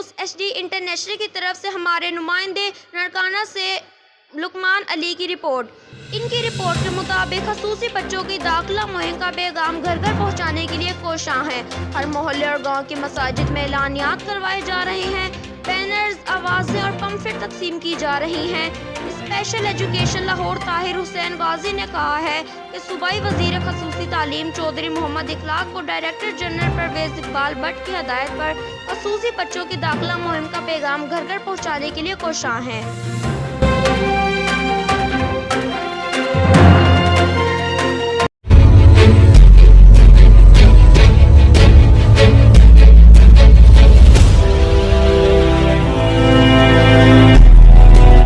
News HD international की तरफ से हमारे नुमाइंदे ननकाना से लुकमान अली की रिपोर्ट। इनकी रिपोर्ट के मुताबिक खसूसी बच्चों की दाखिला मुहिम का पैगाम घर घर पहुँचाने के लिए कोशां है। हर मोहल्ले और गाँव की मसाजिद में ऐलानियात करवाए जा रहे हैं, बैनर्स, आवाज़ें और पम्फलेट तकसीम की जा रही हैं। स्पेशल एजुकेशन लाहौर ताहिर हुसैन गाजी ने कहा है कि सूबाई वजीर खसूसी तालीम चौधरी मोहम्मद इखलाक को डायरेक्टर जनरल परवेज इकबाल भट्ट की हदायत पर खसूसी बच्चों की दाखिला मुहिम का पैगाम घर घर पहुँचाने के लिए कोशां हैं।